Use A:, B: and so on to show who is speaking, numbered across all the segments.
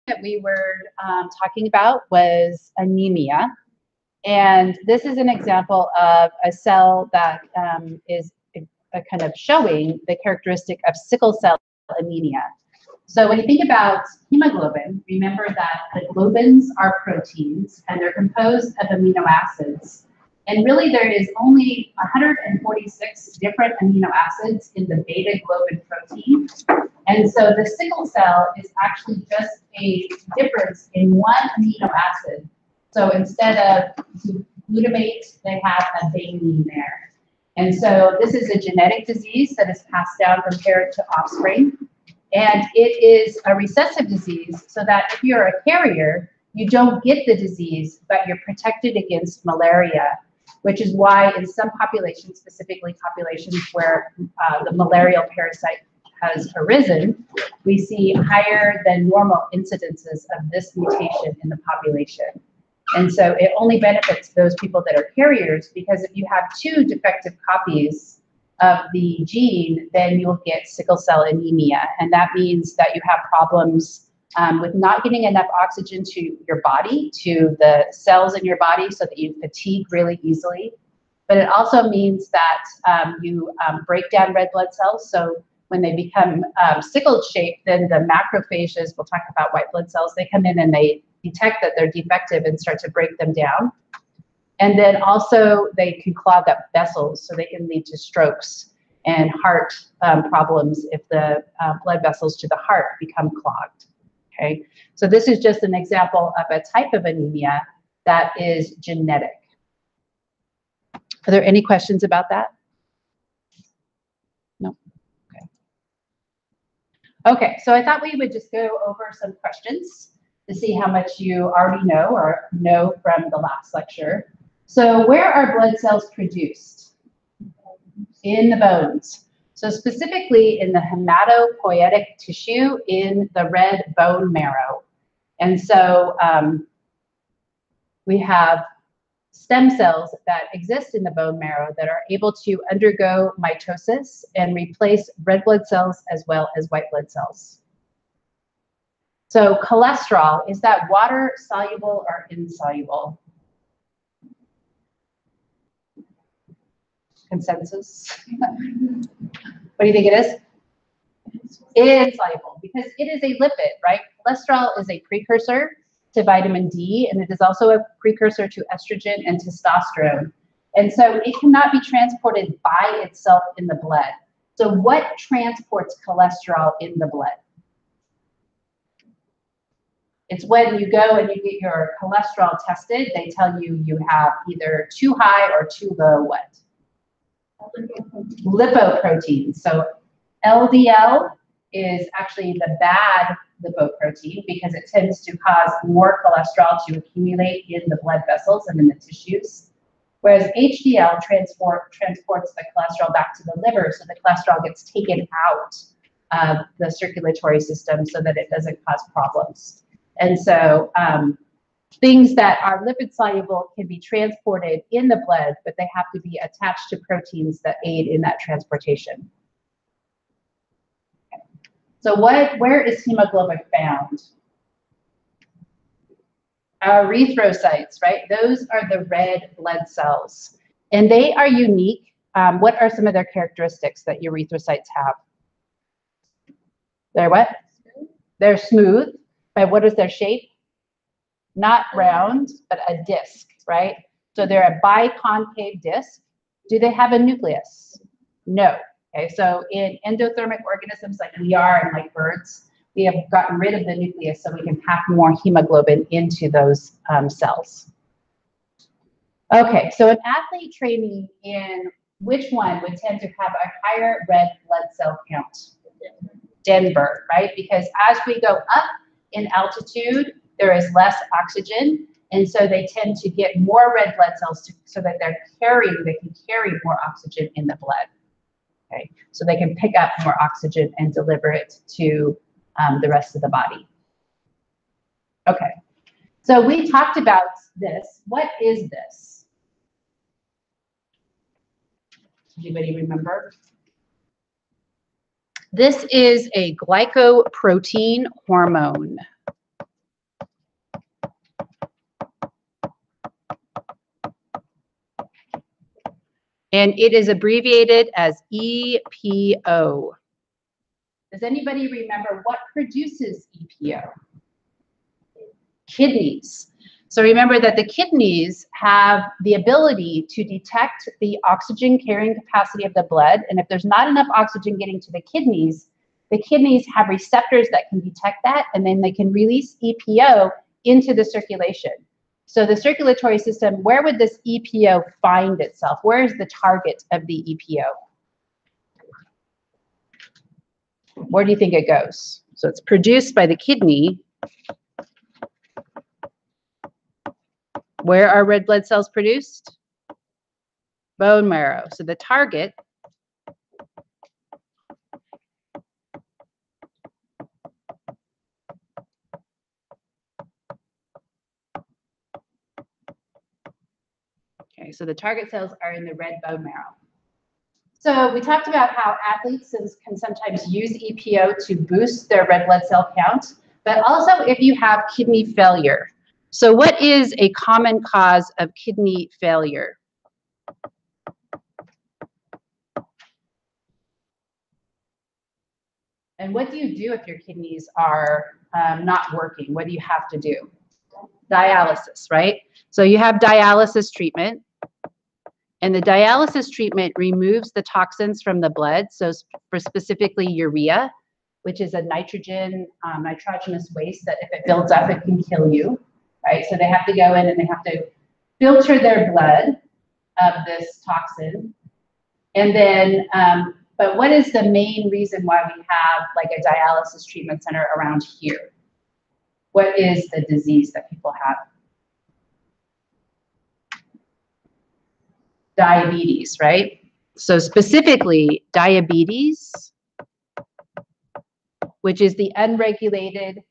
A: that we were talking about was anemia. And this is an example of a cell that is a kind of showing the characteristic of sickle cell anemia. So when you think about hemoglobin, remember that the globins are proteins and they're composed of amino acids. And really there is only 146 different amino acids in the beta globin protein. And so the sickle cell is actually just a difference in one amino acid. So instead of glutamate, they have a valine there. And so this is a genetic disease that is passed down from parent to offspring. And it is a recessive disease, so that if you're a carrier, you don't get the disease, but you're protected against malaria, which is why in some populations, specifically populations where the malarial parasite has arisen, we see higher than normal incidences of this mutation in the population. And so it only benefits those people that are carriers, because if you have two defective copies of the gene, then you'll get sickle cell anemia. And that means that you have problems with not getting enough oxygen to your body, to the cells in your body, so that you fatigue really easily. But it also means that you break down red blood cells. So when they become sickle shaped, then the macrophages, we'll talk about white blood cells, they come in and they detect that they're defective and start to break them down. And then also they can clog up vessels, so they can lead to strokes and heart problems if the blood vessels to the heart become clogged. Okay, so this is just an example of a type of anemia that is genetic. Are there any questions about that? No? Okay. Okay, so I thought we would just go over some questions to see how much you already know or know from the last lecture. So where are blood cells produced? In the bones. So specifically in the hematopoietic tissue in the red bone marrow. And so we have stem cells that exist in the bone marrow that are able to undergo mitosis and replace red blood cells as well as white blood cells. So cholesterol, is that water soluble or insoluble? Consensus? What do you think it is? Insoluble, because it is a lipid, right? Cholesterol is a precursor to vitamin D, and it is also a precursor to estrogen and testosterone. And so it cannot be transported by itself in the blood. So what transports cholesterol in the blood? It's when you go and you get your cholesterol tested, they tell you you have either too high or too low what? Lipoproteins. So LDL is actually the bad lipoprotein because it tends to cause more cholesterol to accumulate in the blood vessels and in the tissues. Whereas HDL transports the cholesterol back to the liver, so the cholesterol gets taken out of the circulatory system so that it doesn't cause problems. And so things that are lipid soluble can be transported in the blood, but they have to be attached to proteins that aid in that transportation. Okay. So where is hemoglobin found? Erythrocytes, right? Those are the red blood cells, and they are unique. What are some of their characteristics that erythrocytes have? They're what? They're smooth. But what is their shape? Not round, but a disc, right? So they're a biconcave disc. Do they have a nucleus? No. Okay, so in endothermic organisms like we are and like birds, we have gotten rid of the nucleus so we can pack more hemoglobin into those cells. Okay, so an athlete training in which one would tend to have a higher red blood cell count? Denver, right? Because as we go up in altitude, there is less oxygen, and so they tend to get more red blood cells so that they can carry more oxygen in the blood. Okay, so they can pick up more oxygen and deliver it to the rest of the body. Okay, so we talked about this. What is this? Anybody remember? This is a glycoprotein hormone. And it is abbreviated as EPO. Does anybody remember what produces EPO? Kidneys. So remember that the kidneys have the ability to detect the oxygen carrying capacity of the blood. And if there's not enough oxygen getting to the kidneys have receptors that can detect that, and then they can release EPO into the circulation. So the circulatory system, where would this EPO find itself? Where is the target of the EPO? Where do you think it goes? So it's produced by the kidney. Where are red blood cells produced? Bone marrow. So the target so the target cells are in the red bone marrow. So we talked about how athletes can sometimes use EPO to boost their red blood cell count, but also if you have kidney failure. So what is a common cause of kidney failure? And what do you do if your kidneys are not working? What do you have to do? Dialysis, right? So you have dialysis treatment. And the dialysis treatment removes the toxins from the blood, so for specifically urea, which is a nitrogenous waste that if it builds up, it can kill you, right? So they have to go in and they have to filter their blood of this toxin. And then, but what is the main reason why we have like a dialysis treatment center around here? What is the disease that people have? Diabetes, right? So specifically diabetes, which is the unregulated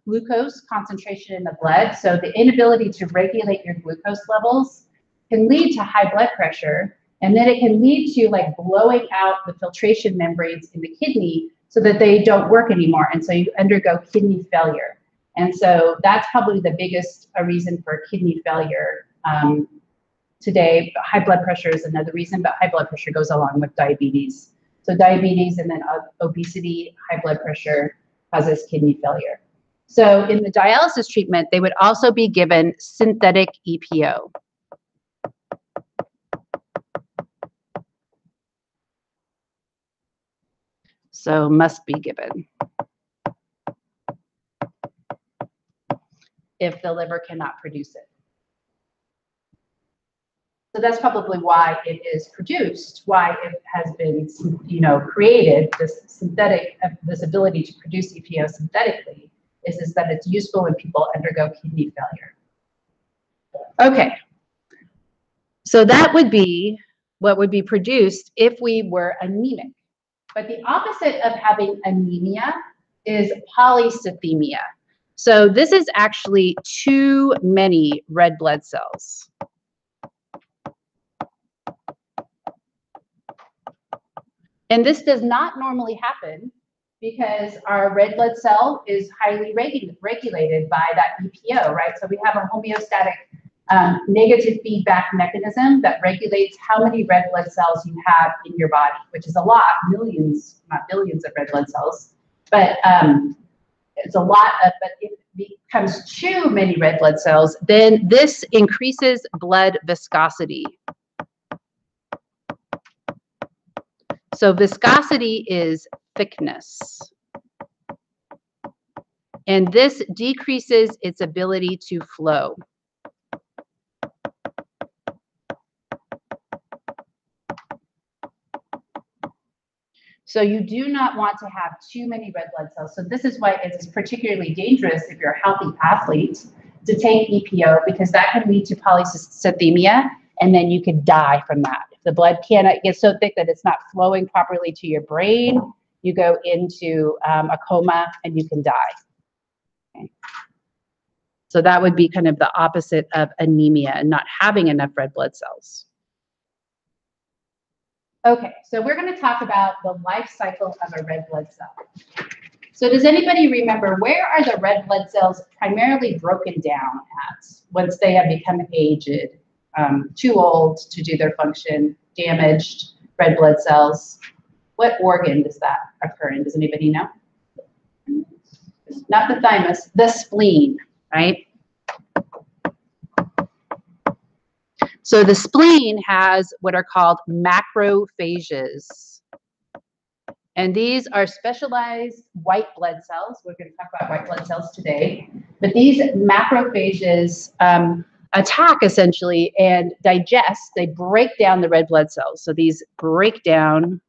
A: glucose concentration in the blood. So the inability to regulate your glucose levels can lead to high blood pressure, and then it can lead to like blowing out the filtration membranes in the kidney so that they don't work anymore, and so you undergo kidney failure. And so that's probably the biggest reason for kidney failure today. High blood pressure is another reason, but high blood pressure goes along with diabetes. So diabetes and then obesity, high blood pressure causes kidney failure. So in the dialysis treatment, they would also be given synthetic EPO. So must be given if the liver cannot produce it. So that's probably why it is produced, why it has been, created, this ability to produce EPO synthetically, is that it's useful when people undergo kidney failure. Okay, so that would be what would be produced if we were anemic. But the opposite of having anemia is polycythemia. So this is actually too many red blood cells. And this does not normally happen because our red blood cell is highly regulated by that EPO, right? So we have a homeostatic negative feedback mechanism that regulates how many red blood cells you have in your body, which is a lot, millions, not billions of red blood cells, but it's a lot of, but if it becomes too many red blood cells, then this increases blood viscosity. So viscosity is thickness. And this decreases its ability to flow. So you do not want to have too many red blood cells. So this is why it's particularly dangerous if you're a healthy athlete to take EPO, because that can lead to polycythemia, and then you could die from that. If the blood cannot get so thick that it's not flowing properly to your brain, you go into a coma and you can die. Okay. So that would be kind of the opposite of anemia and not having enough red blood cells. Okay, so we're going to talk about the life cycle of a red blood cell. So does anybody remember, where are the red blood cells primarily broken down at once they have become aged? too old to do their function, damaged red blood cells. What organ does that occur in? Does anybody know? Not the thymus, the spleen, right? So the spleen has what are called macrophages. And these are specialized white blood cells. We're going to talk about white blood cells today. But these macrophages attack essentially and digest. They break down the red blood cells. So these break down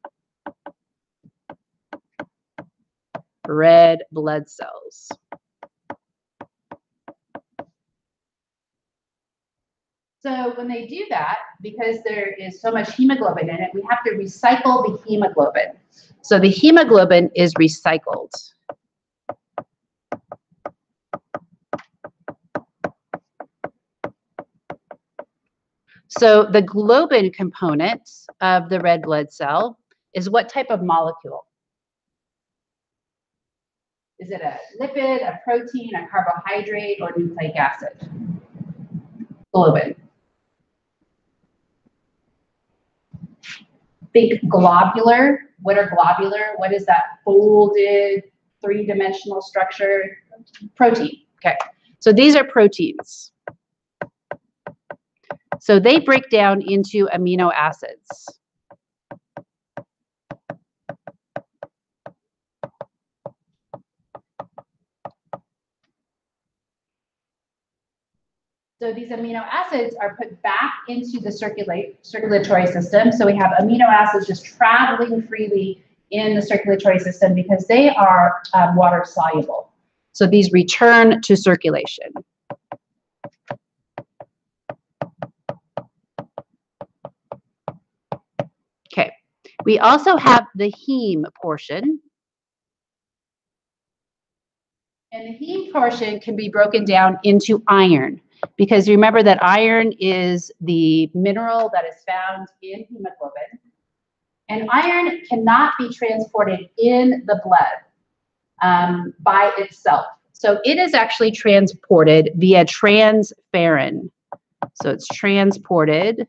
A: red blood cells. So when they do that, because there is so much hemoglobin in it, we have to recycle the hemoglobin. So the hemoglobin is recycled. So the globin component of the red blood cell is what type of molecule? Is it a lipid, a protein, a carbohydrate, or nucleic acid? Globin. Think globular. What are globular? What is that folded, three-dimensional structure? Protein. Okay. So these are proteins. So they break down into amino acids. So these amino acids are put back into the circulatory system. So we have amino acids just traveling freely in the circulatory system because they are water soluble. So these return to circulation. Okay. We also have the heme portion. And the heme portion can be broken down into iron, because remember that iron is the mineral that is found in hemoglobin. And iron cannot be transported in the blood by itself. So it is actually transported via transferrin. So it's transported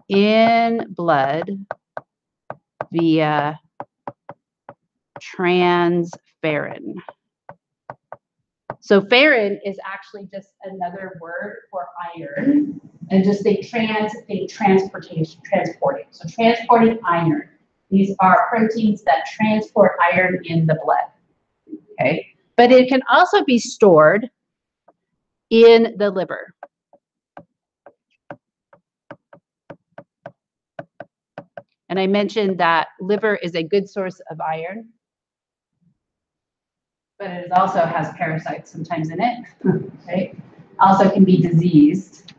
A: in blood via transferrin. So ferrin is actually just another word for iron, and just think transporting. So transporting iron. These are proteins that transport iron in the blood. Okay, but it can also be stored in the liver. And I mentioned that liver is a good source of iron, but it also has parasites sometimes in it, right? Also can be diseased.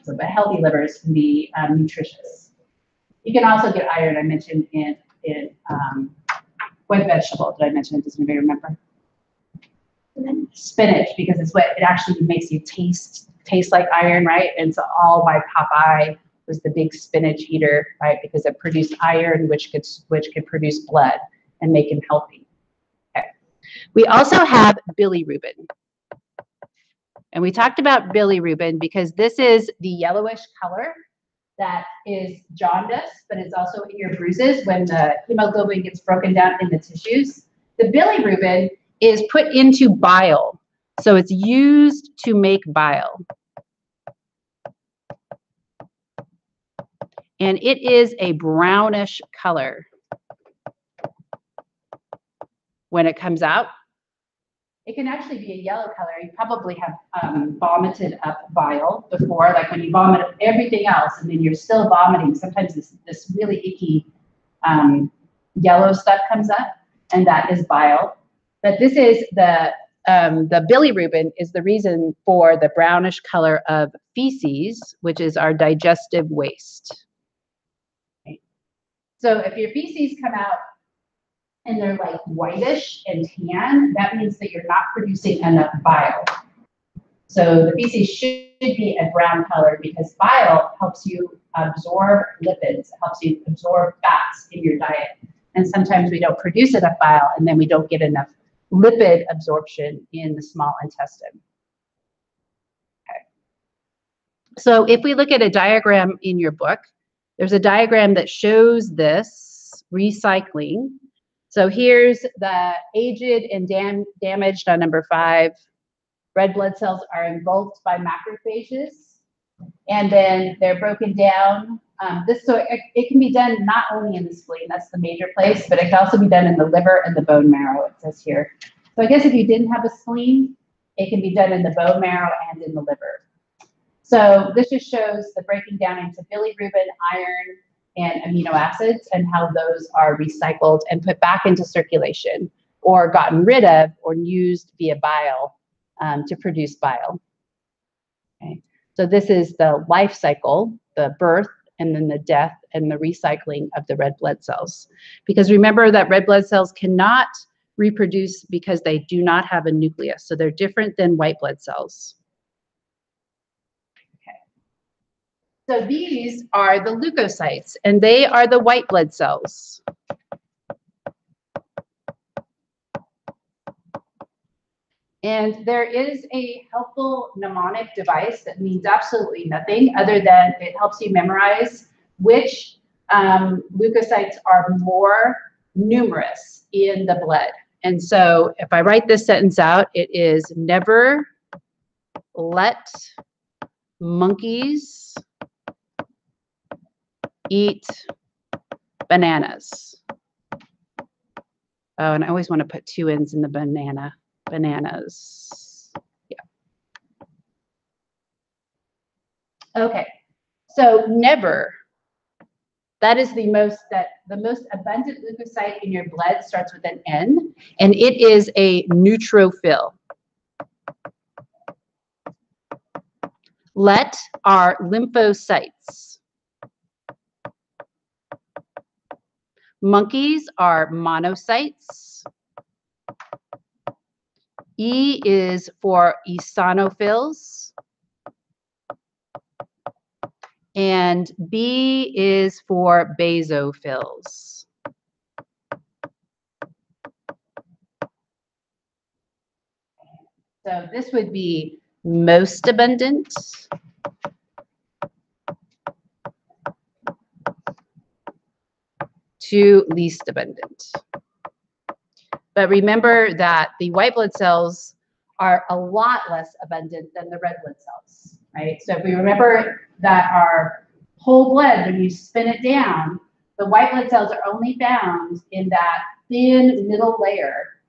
A: So, but healthy livers can be nutritious. You can also get iron, I mentioned, in what vegetable did I mention? Does anybody remember? Spinach, because it's what it actually makes you taste like iron, right? And so all why Popeye was the big spinach eater, right? Because it produced iron, which could produce blood and make him healthy. Okay. We also have bilirubin. And we talked about bilirubin because this is the yellowish color that is jaundice, but it's also in your bruises when the hemoglobin gets broken down in the tissues. The bilirubin is put into bile. So it's used to make bile. And it is a brownish color when it comes out. It can actually be a yellow color. You probably have vomited up bile before, like when you vomit up everything else and then you're still vomiting. Sometimes this really icky yellow stuff comes up, and that is bile. But this is the bilirubin is the reason for the brownish color of feces, which is our digestive waste. Okay. So if your feces come out and they're like whitish and tan, that means that you're not producing enough bile. So the feces should be a brown color because bile helps you absorb lipids, helps you absorb fats in your diet. And sometimes we don't produce enough bile, and then we don't get enough lipid absorption in the small intestine. Okay. So if we look at a diagram in your book, there's a diagram that shows this recycling. So here's the aged and damaged on number 5. Red blood cells are engulfed by macrophages, and then they're broken down. It can be done not only in the spleen, that's the major place, but it can also be done in the liver and the bone marrow, it says here. So I guess if you didn't have a spleen, it can be done in the bone marrow and in the liver. So this just shows the breaking down into bilirubin, iron, and amino acids, and how those are recycled and put back into circulation, or gotten rid of, or used via bile to produce bile. Okay. So this is the life cycle, the birth, and then the death and the recycling of the red blood cells. Because remember that red blood cells cannot reproduce because they do not have a nucleus. So they're different than white blood cells. Okay. So these are the leukocytes, and they are the white blood cells. And there is a helpful mnemonic device that means absolutely nothing other than it helps you memorize which leukocytes are more numerous in the blood. And so if I write this sentence out, it is never let monkeys eat bananas. Oh, and I always want to put 2 N's in the banana. Bananas. Yeah. Okay. So never. That is the most abundant leukocyte in your blood starts with an N, and it is a neutrophil. Let are lymphocytes. Monkeys are monocytes. E is for eosinophils. And B is for basophils. So this would be most abundant. To least abundant. But remember that the white blood cells are a lot less abundant than the red blood cells, right? So if we remember that our whole blood, when you spin it down, the white blood cells are only found in that thin middle layer,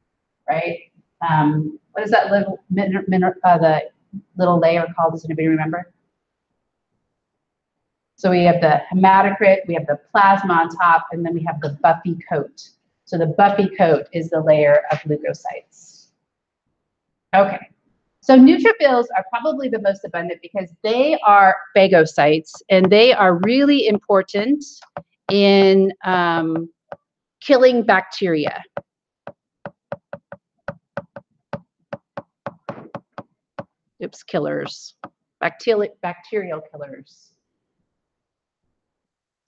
A: right? What is that little the little layer called? Does anybody remember? So we have the hematocrit, we have the plasma on top, and then we have the buffy coat. So the buffy coat is the layer of leukocytes. Okay, so neutrophils are probably the most abundant because they are phagocytes, and they are really important in killing bacteria. Oops, killers, bacterial killers.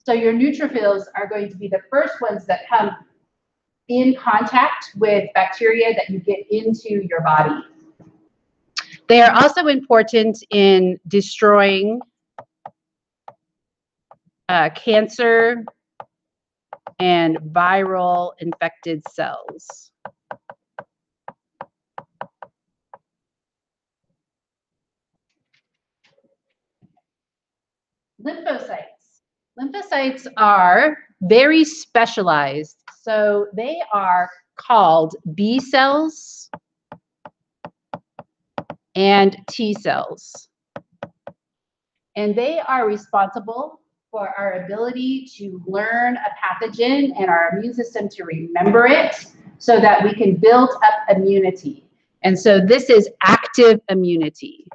A: So your neutrophils are going to be the first ones that come in contact with bacteria that you get into your body. They are also important in destroying cancer and viral infected cells. Lymphocytes. Lymphocytes are very specialized. So they are called B cells and T cells. And they are responsible for our ability to learn a pathogen and our immune system to remember it so that we can build up immunity. And so this is active immunity.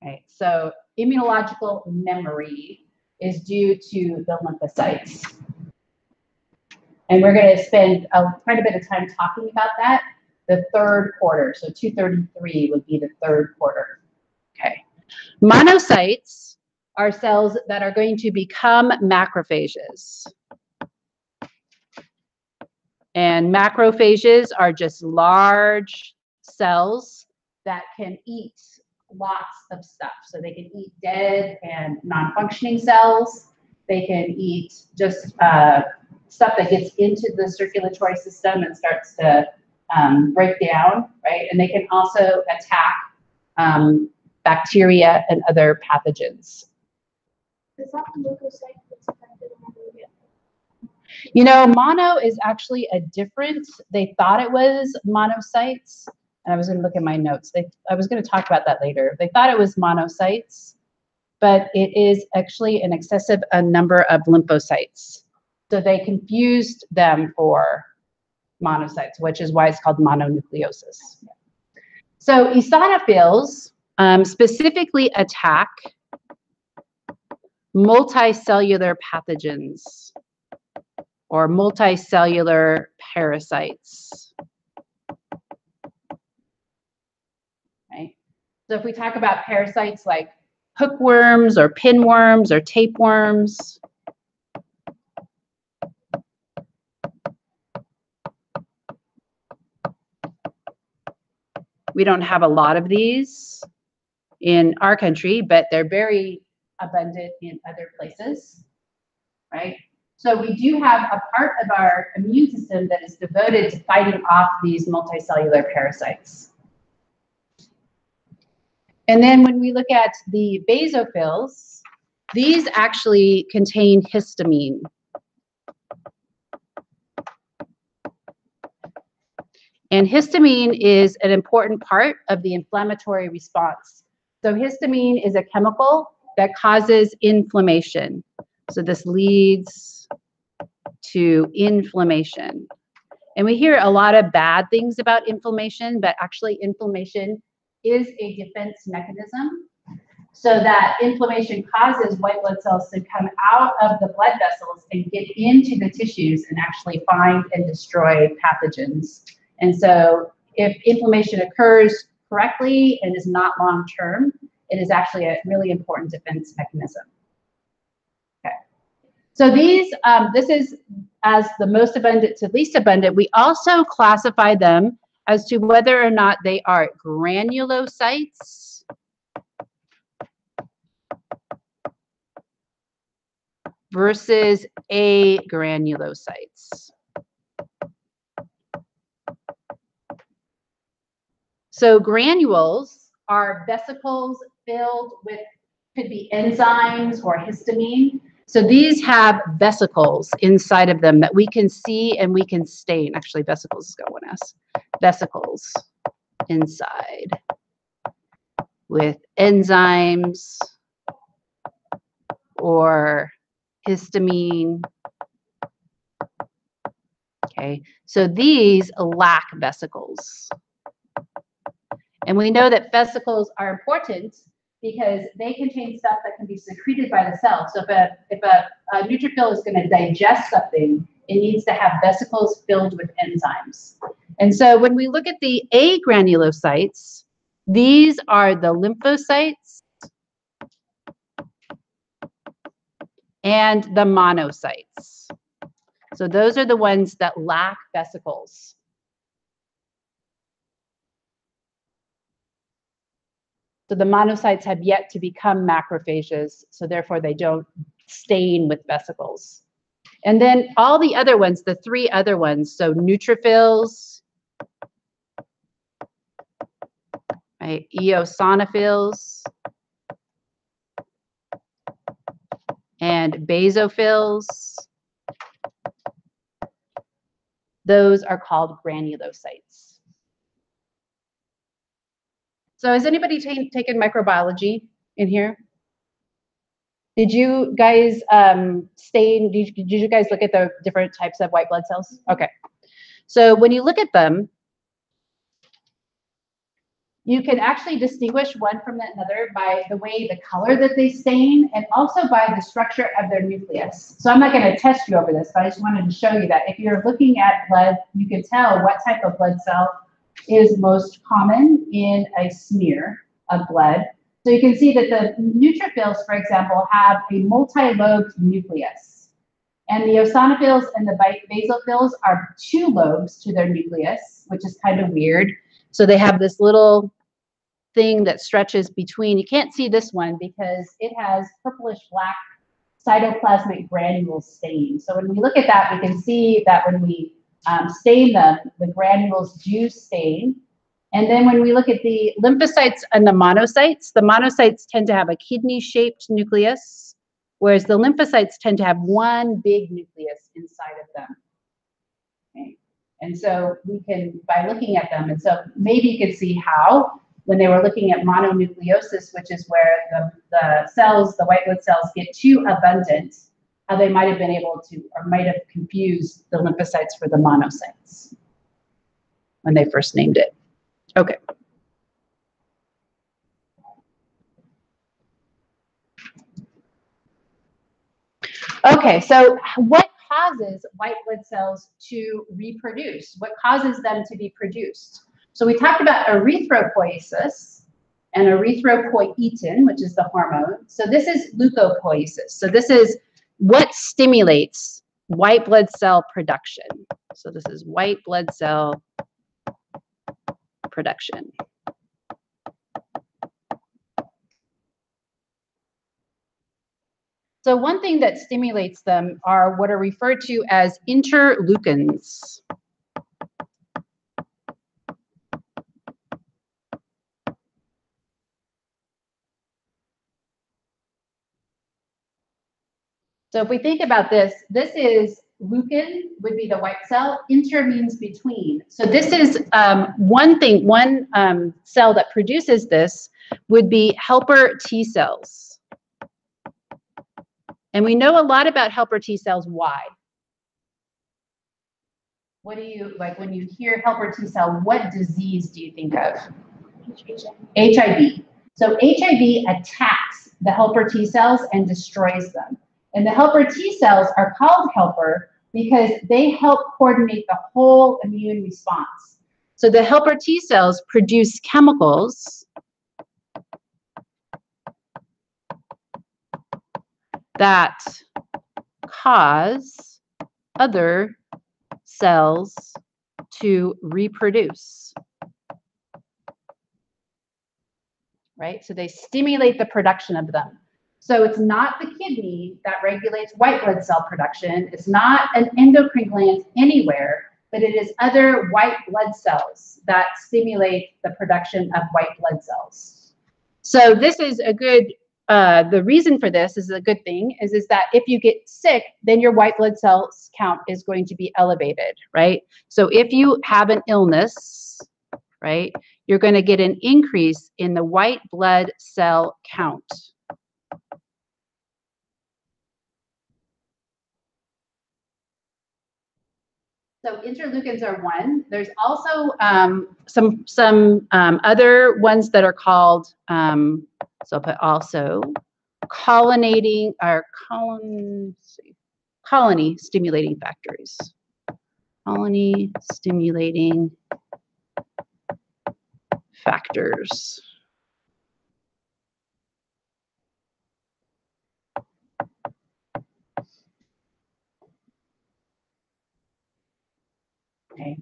A: Right, so immunological memory is due to the lymphocytes. And we're going to spend quite a bit of time talking about that. The third quarter, so 233 would be the third quarter. Okay. Monocytes are cells that are going to become macrophages. And macrophages are just large cells that can eat lots of stuff. So they can eat dead and non-functioning cells. They can eat just stuff that gets into the circulatory system and starts to break down, right? And they can also attack bacteria and other pathogens.
B: Is that leukocyte that's affected in Hemophilia?
A: You know, mono is actually a different, they thought it was monocytes, and I was going to look at my notes. I was going to talk about that later. They thought it was monocytes, but it is actually an excessive number of lymphocytes. So they confused them for monocytes, which is why it's called mononucleosis. So eosinophils specifically attack multicellular pathogens or multicellular parasites. Right? So if we talk about parasites like hookworms or pinworms or tapeworms, we don't have a lot of these in our country, but they're very abundant in other places, right? So we do have a part of our immune system that is devoted to fighting off these multicellular parasites. And then when we look at the basophils, these actually contain histamine. And histamine is an important part of the inflammatory response. So histamine is a chemical that causes inflammation. So this leads to inflammation. And we hear a lot of bad things about inflammation, but actually inflammation is a defense mechanism. So that inflammation causes white blood cells to come out of the blood vessels and get into the tissues and actually find and destroy pathogens. And so if inflammation occurs correctly and is not long-term, it is actually a really important defense mechanism. Okay. So these, this is as the most abundant to least abundant. We also classify them as to whether or not they are granulocytes versus agranulocytes. So granules are vesicles filled with, could be enzymes or histamine. So these have vesicles inside of them that we can see and we can stain. Actually, vesicles has got one S. Vesicles inside with enzymes or histamine. Okay, so these lack vesicles. And we know that vesicles are important because they contain stuff that can be secreted by the cell. So if a neutrophil is going to digest something, it needs to have vesicles filled with enzymes. And so when we look at the agranulocytes, these are the lymphocytes and the monocytes. So those are the ones that lack vesicles. So the monocytes have yet to become macrophages, so therefore they don't stain with vesicles. And then all the other ones, the three other ones, so neutrophils, right, eosinophils, and basophils, those are called granulocytes. So has anybody taken microbiology in here? Did you guys stain, did you guys look at the different types of white blood cells? Okay. So when you look at them, you can actually distinguish one from another by the way the color that they stain and also by the structure of their nucleus. So I'm not going to test you over this, but I just wanted to show you that if you're looking at blood, you can tell what type of blood cell is most common in a smear of blood. So you can see that the neutrophils, for example, have a multi-lobed nucleus. And the eosinophils and the basophils are 2 lobes to their nucleus, which is kind of weird. So they have this little thing that stretches between. You can't see this one because it has purplish black cytoplasmic granules stain. So when we look at that, we can see that when we stain them, the granules do stain. And then when we look at the lymphocytes and the monocytes tend to have a kidney-shaped nucleus, whereas the lymphocytes tend to have one big nucleus inside of them. Okay. And so we can, by looking at them, and so maybe you could see how, when they were looking at mononucleosis, which is where the cells, the white blood cells, get too abundant, how they might have been able to, or might have confused the lymphocytes for the monocytes when they first named it. Okay. Okay, so what causes white blood cells to reproduce? What causes them to be produced? So we talked about erythropoiesis and erythropoietin, which is the hormone. So this is leukopoiesis. So this is what stimulates white blood cell production. So this is white blood cell production. So one thing that stimulates them are what are referred to as interleukins. So if we think about this, this is leukin would be the white cell, inter means between. So this is one thing, one cell that produces this would be helper T cells. And we know a lot about helper T cells. Why? What do you, like when you hear helper T cell, what disease do you think of? HIV. So HIV attacks the helper T cells and destroys them. And the helper T cells are called helper because they help coordinate the whole immune response. So the helper T cells produce chemicals that cause other cells to reproduce. Right? So they stimulate the production of them. So it's not the kidney that regulates white blood cell production. It's not an endocrine gland anywhere, but it is other white blood cells that stimulate the production of white blood cells. So this is a good, the reason for this is a good thing, is that if you get sick, then your white blood cells count is going to be elevated, right? So if you have an illness, right, you're going to get an increase in the white blood cell count. So interleukins are one. There's also some other ones that are called, so I'll put also colony stimulating factors. Colony stimulating factors. Okay.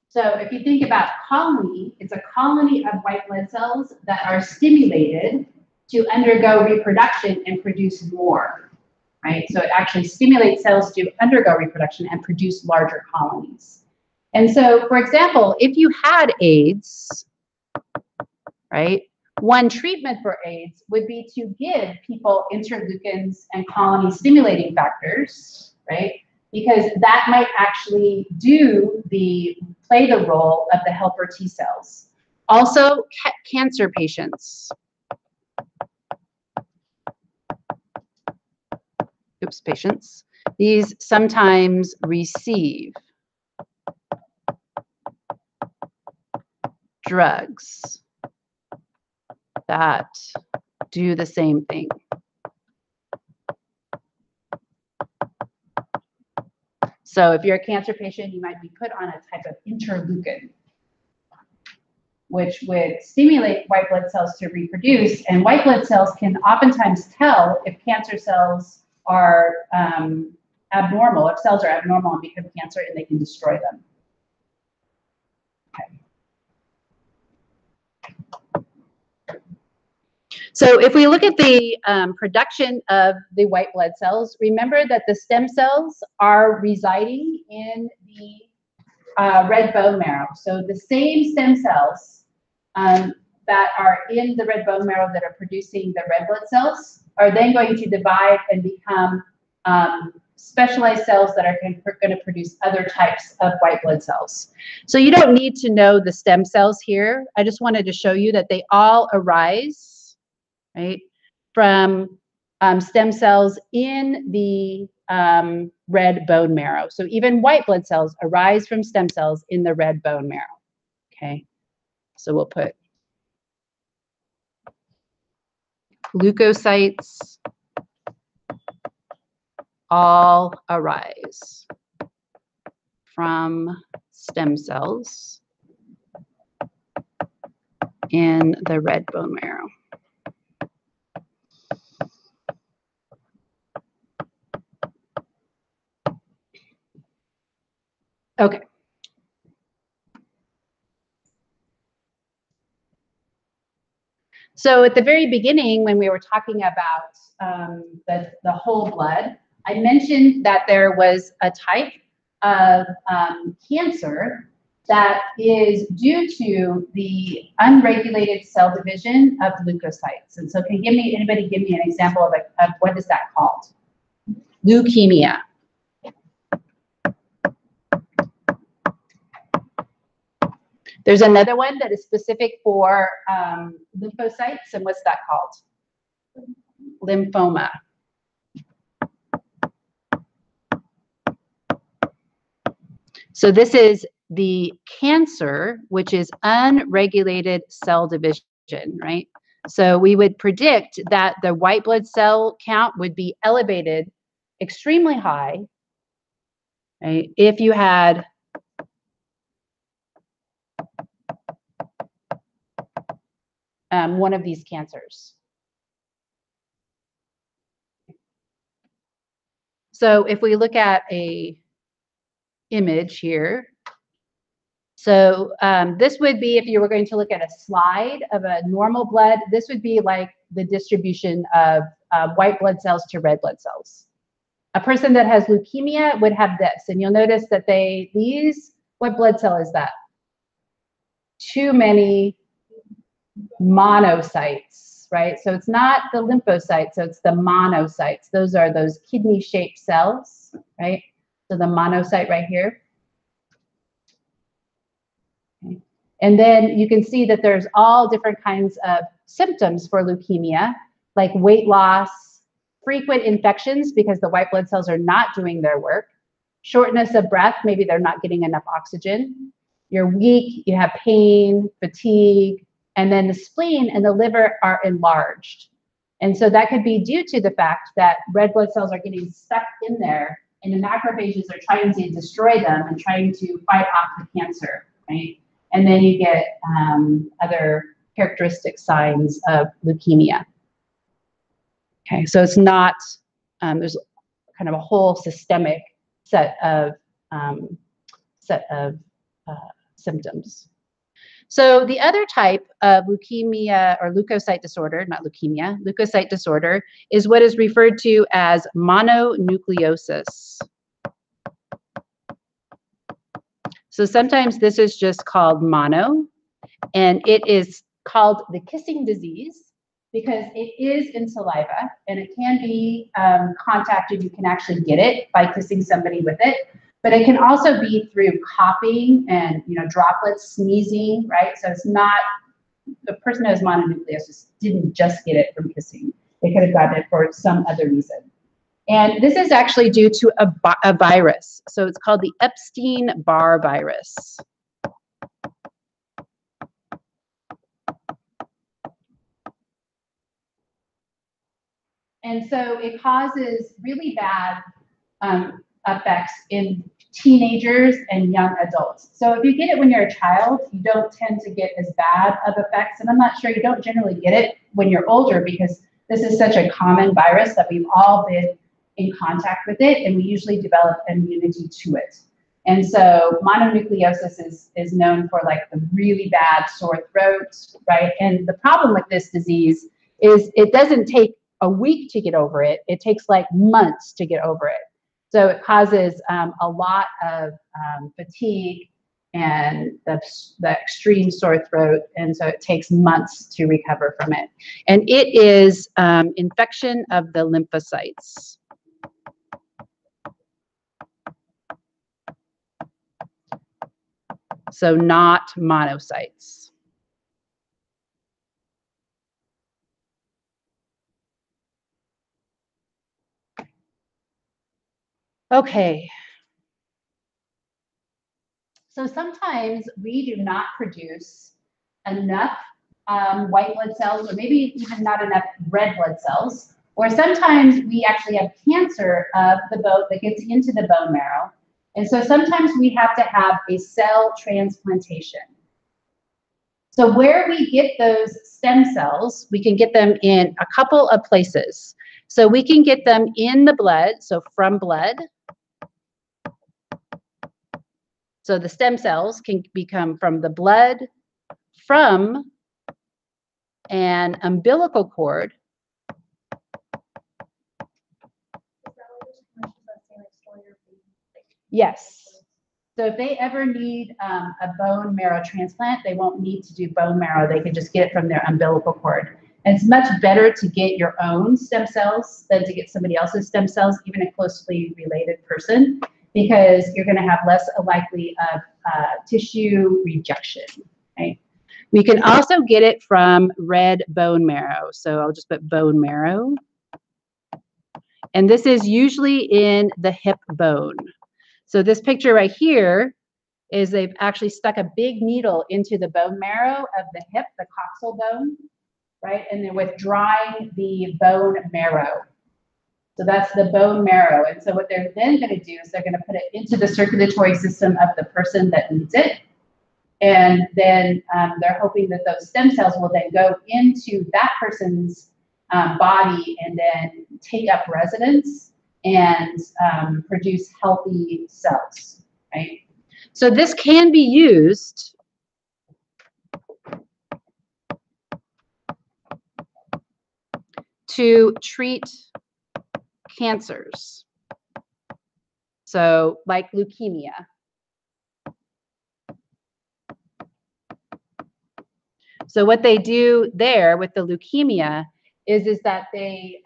A: So if you think about colony, it's a colony of white blood cells that are stimulated to undergo reproduction and produce more, right? So it actually stimulates cells to undergo reproduction and produce larger colonies. And so, for example, if you had AIDS, right, one treatment for AIDS would be to give people interleukins and colony stimulating factors, right? Because that might actually play the role of the helper T cells. Also, cancer patients. Patients. These sometimes receive drugs that do the same thing. So if you're a cancer patient, you might be put on a type of interleukin, which would stimulate white blood cells to reproduce. And white blood cells can oftentimes tell if cancer cells are abnormal, if cells are abnormal and become cancer, and they can destroy them. Okay. So if we look at the production of the white blood cells, remember that the stem cells are residing in the red bone marrow. So the same stem cells that are in the red bone marrow that are producing the red blood cells are then going to divide and become specialized cells that are going to produce other types of white blood cells. So you don't need to know the stem cells here. I just wanted to show you that they all arise, right, from stem cells in the red bone marrow. So even white blood cells arise from stem cells in the red bone marrow. Okay, so we'll put leukocytes all arise from stem cells in the red bone marrow. Okay. So at the very beginning, when we were talking about the whole blood, I mentioned that there was a type of cancer that is due to the unregulated cell division of leukocytes. And so can anybody give me an example of what is that called? Leukemia. There's another one that is specific for lymphocytes, and what's that called? Lymphoma. So this is the cancer, which is unregulated cell division, right? So we would predict that the white blood cell count would be elevated extremely high, right, if you had one of these cancers. So if we look at a image here, so this would be, if you were going to look at a slide of a normal blood, this would be like the distribution of white blood cells to red blood cells. A person that has leukemia would have this, and you'll notice that what blood cell is that? Too many monocytes, right? So it's not the lymphocytes, so it's the monocytes. Those are those kidney-shaped cells, right? So the monocyte right here. Okay. And then you can see that there's all different kinds of symptoms for leukemia, like weight loss, frequent infections because the white blood cells are not doing their work, shortness of breath, maybe they're not getting enough oxygen, you're weak, you have pain, fatigue, and then the spleen and the liver are enlarged. And so that could be due to the fact that red blood cells are getting stuck in there and the macrophages are trying to destroy them and trying to fight off the cancer, right? And then you get other characteristic signs of leukemia. Okay, so it's not, there's kind of a whole systemic set of symptoms. So the other type of leukemia or leukocyte disorder, not leukemia, leukocyte disorder is what is referred to as mononucleosis. So sometimes this is just called mono, and it is called the kissing disease because it is in saliva and it can be contacted. You can actually get it by kissing somebody with it. But it can also be through coughing and droplets, sneezing, right? So it's not, the person who has mononucleosis didn't just get it from kissing. They could have gotten it for some other reason. And this is actually due to a virus. So it's called the Epstein-Barr virus. And so it causes really bad effects in teenagers and young adults. So if you get it when you're a child, you don't tend to get as bad of effects. And I'm not sure, you don't generally get it when you're older because this is such a common virus that we've all been in contact with it, and we usually develop immunity to it. And so mononucleosis is known for like the really bad sore throat, right? And the problem with this disease is it doesn't take a week to get over it. It takes like months to get over it. So it causes a lot of fatigue and the extreme sore throat. And so it takes months to recover from it. And it is infection of the lymphocytes. So not monocytes. Okay. So sometimes we do not produce enough white blood cells, or maybe even not enough red blood cells, or sometimes we actually have cancer of the bone that gets into the bone marrow. And so sometimes we have to have a cell transplantation. So where we get those stem cells, we can get them in a couple of places. So we can get them in the blood, so from blood. So the stem cells can become from the blood, from an umbilical cord. Yes. So if they ever need a bone marrow transplant, they won't need to do bone marrow. They can just get it from their umbilical cord. And it's much better to get your own stem cells than to get somebody else's stem cells, even a closely related person, because you're going to have less likely of tissue rejection, right? We can also get it from red bone marrow. So I'll just put bone marrow. And this is usually in the hip bone. So this picture right here is they've actually stuck a big needle into the bone marrow of the hip, the coxal bone, right? And they're withdrawing the bone marrow. So that's the bone marrow. And so what they're then going to do is they're going to put it into the circulatory system of the person that needs it. And then they're hoping that those stem cells will then go into that person's body and then take up residence and produce healthy cells, right? So this can be used to treat cancers. So like leukemia. So what they do there with the leukemia is that they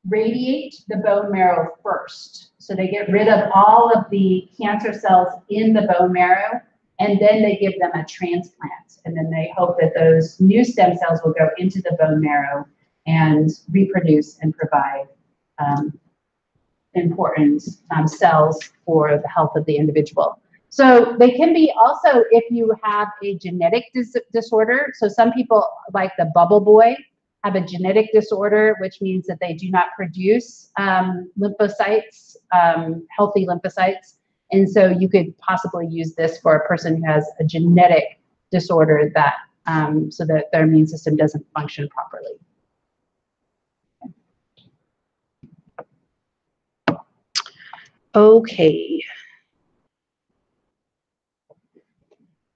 A: radiate the bone marrow first. So they get rid of all of the cancer cells in the bone marrow, and then they give them a transplant. And then they hope that those new stem cells will go into the bone marrow and reproduce and provide important cells for the health of the individual. So they can be also if you have a genetic disorder. So some people, like the bubble boy, have a genetic disorder, which means that they do not produce lymphocytes, healthy lymphocytes. And so you could possibly use this for a person who has a genetic disorder that so that their immune system doesn't function properly. Okay.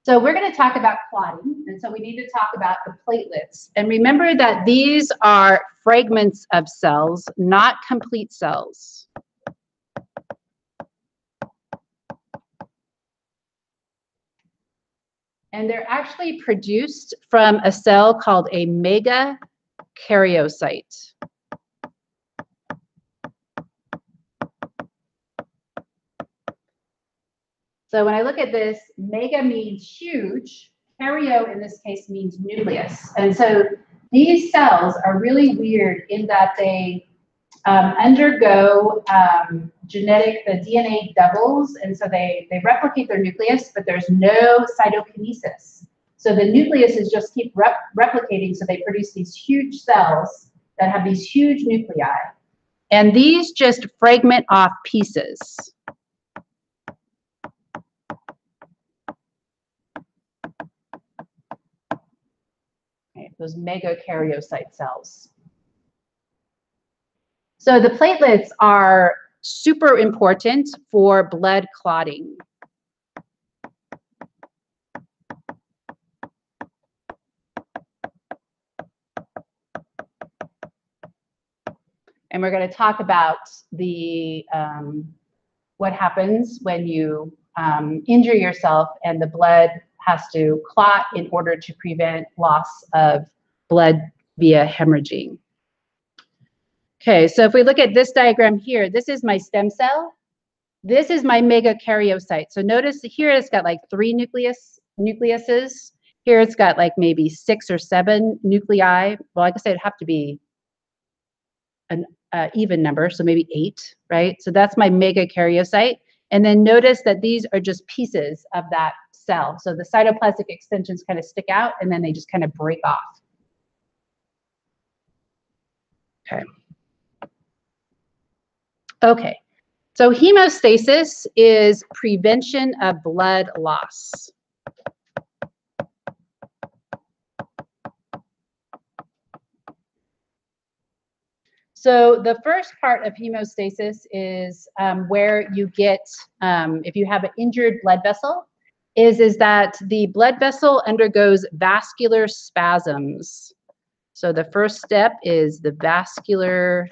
A: So we're going to talk about clotting, and so we need to talk about the platelets. And remember that these are fragments of cells, not complete cells. And they're actually produced from a cell called a megakaryocyte. So when I look at this, mega means huge, karyo in this case means nucleus. And so these cells are really weird in that they undergo genetic, the DNA doubles, and so they replicate their nucleus, but there's no cytokinesis. So the nucleus is just keep replicating, so they produce these huge cells that have these huge nuclei. And these just fragment off pieces. Okay, those megakaryocyte cells. So the platelets are super important for blood clotting. And we're going to talk about the what happens when you injure yourself and the blood has to clot in order to prevent loss of blood via hemorrhaging. Okay, so if we look at this diagram here, this is my stem cell. This is my megakaryocyte. So notice here it's got like 3 nucleuses. Here it's got like maybe 6 or 7 nuclei. Well, like I said, it'd have to be an even number, so maybe 8, right? So that's my megakaryocyte. And then notice that these are just pieces of that cell. So the cytoplasmic extensions kind of stick out and then they just kind of break off. Okay. Okay. So hemostasis is prevention of blood loss. So the first part of hemostasis is where you get, if you have an injured blood vessel, is that the blood vessel undergoes vascular spasms. So the first step is the vascular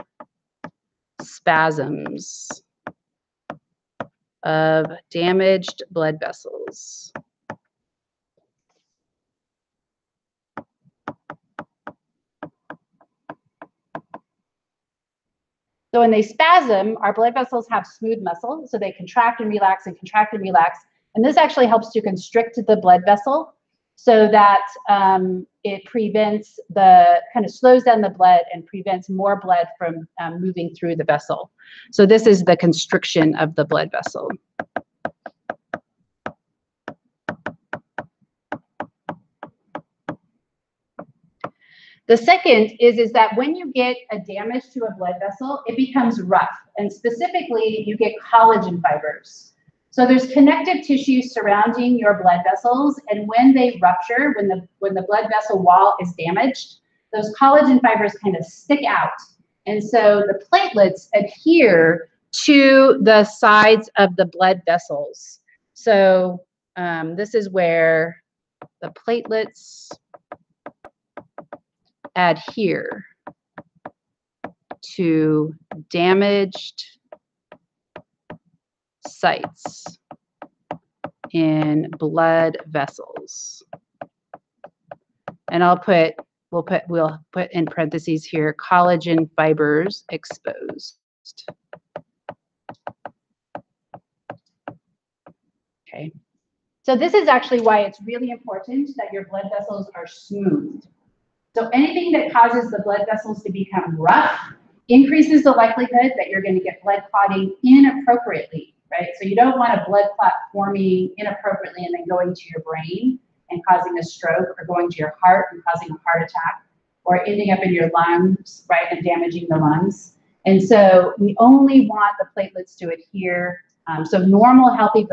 A: spasms of damaged blood vessels. So when they spasm, our blood vessels have smooth muscle, so they contract and relax and contract and relax. And this actually helps to constrict the blood vessel so that it prevents kind of slows down the blood and prevents more blood from moving through the vessel. So this is the constriction of the blood vessel. The second is that when you get a damage to a blood vessel, it becomes rough, and specifically you get collagen fibers. So there's connective tissue surrounding your blood vessels, and when they rupture, when the blood vessel wall is damaged, those collagen fibers kind of stick out. And so the platelets adhere to the sides of the blood vessels. So this is where the platelets adhere to damaged sites in blood vessels. And we'll put in parentheses here, collagen fibers exposed. Okay. So this is actually why it's really important that your blood vessels are smooth. So anything that causes the blood vessels to become rough increases the likelihood that you're going to get blood clotting inappropriately, right? So you don't want a blood clot forming inappropriately and then going to your brain and causing a stroke, or going to your heart and causing a heart attack, or ending up in your lungs, right, and damaging the lungs. And so we only want the platelets to adhere. So normal, healthy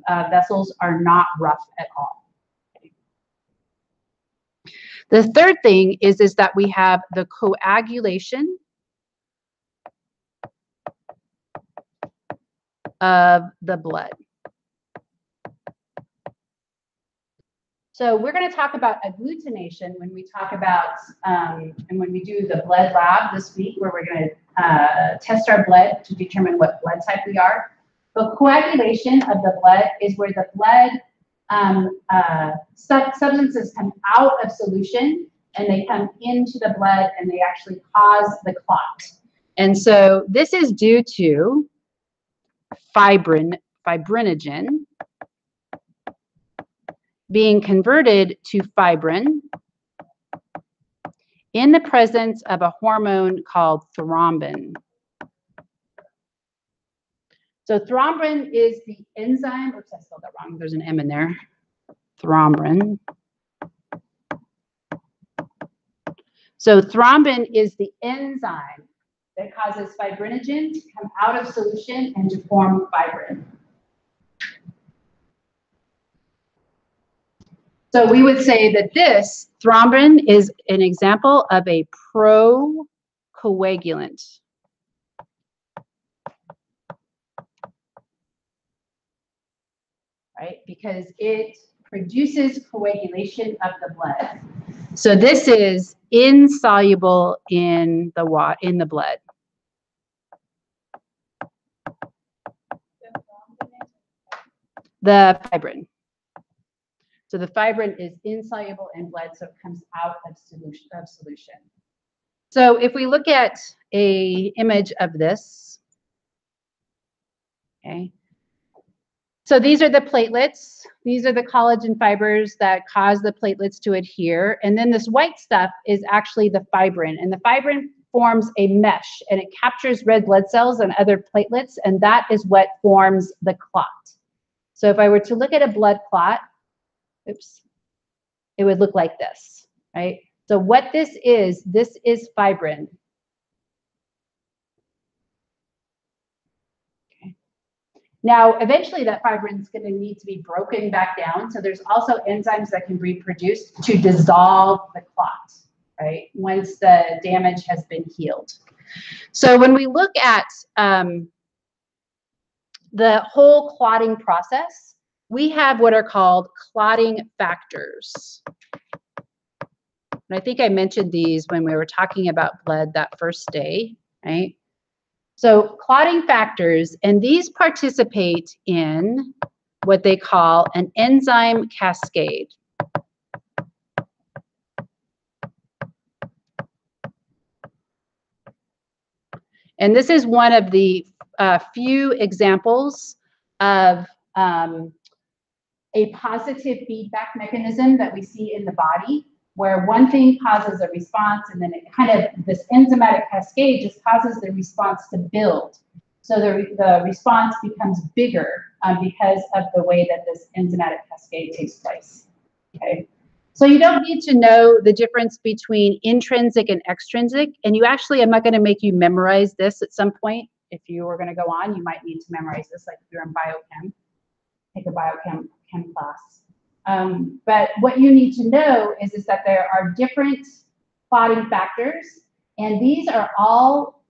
A: vessels are not rough at all. The third thing is that we have the coagulation of the blood. So we're going to talk about agglutination when we talk about, and when we do the blood lab this week, where we're going to test our blood to determine what blood type we are. But coagulation of the blood is where the blood substances come out of solution and they come into the blood and they actually cause the clot. And so this is due to fibrinogen being converted to fibrin in the presence of a hormone called thrombin. So thrombin is the enzyme, oops, I spelled that wrong, there's an M in there, thrombin. So thrombin is the enzyme that causes fibrinogen to come out of solution and to form fibrin. So we would say that this thrombin is an example of a procoagulant. right? Because it produces coagulation of the blood. So this is insoluble in the blood. The fibrin. So the fibrin is insoluble in blood, so it comes out of solution. So if we look at an image of this, okay. So these are the platelets. These are the collagen fibers that cause the platelets to adhere. And then this white stuff is actually the fibrin. And the fibrin forms a mesh, and it captures red blood cells and other platelets, and that is what forms the clot. So if I were to look at a blood clot, oops, it would look like this, right? So what this is fibrin. Okay. Now, eventually that fibrin is going to need to be broken back down. So there's also enzymes that can be produced to dissolve the clot, right? Once the damage has been healed. So when we look at the whole clotting process, we have what are called clotting factors. And I think I mentioned these when we were talking about blood that first day, right? So clotting factors, and these participate in what they call an enzyme cascade. And this is one of the few examples of a positive feedback mechanism that we see in the body, where one thing causes a response, and then it kind of, this enzymatic cascade just causes the response to build. So the response becomes bigger because of the way that this enzymatic cascade takes place, okay? So you don't need to know the difference between intrinsic and extrinsic, and you actually, I'm not gonna make you memorize this at some point. If you were gonna go on, you might need to memorize this, like if you're in biochem, take a biochem class. But what you need to know is that there are different clotting factors, and these are all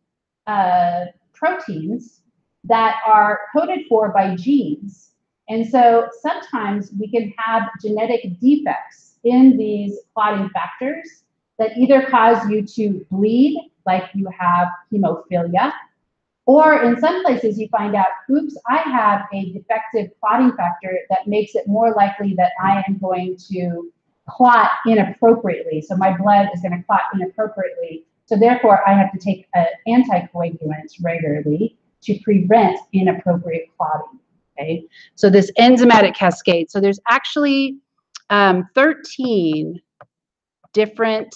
A: proteins that are coded for by genes. And so sometimes we can have genetic defects in these clotting factors that either cause you to bleed, like you have hemophilia, or in some places you find out, oops, I have a defective clotting factor that makes it more likely that I am going to clot inappropriately. So my blood is going to clot inappropriately. So therefore I have to take anticoagulants regularly to prevent inappropriate clotting, okay? So this enzymatic cascade. So there's actually 13 different,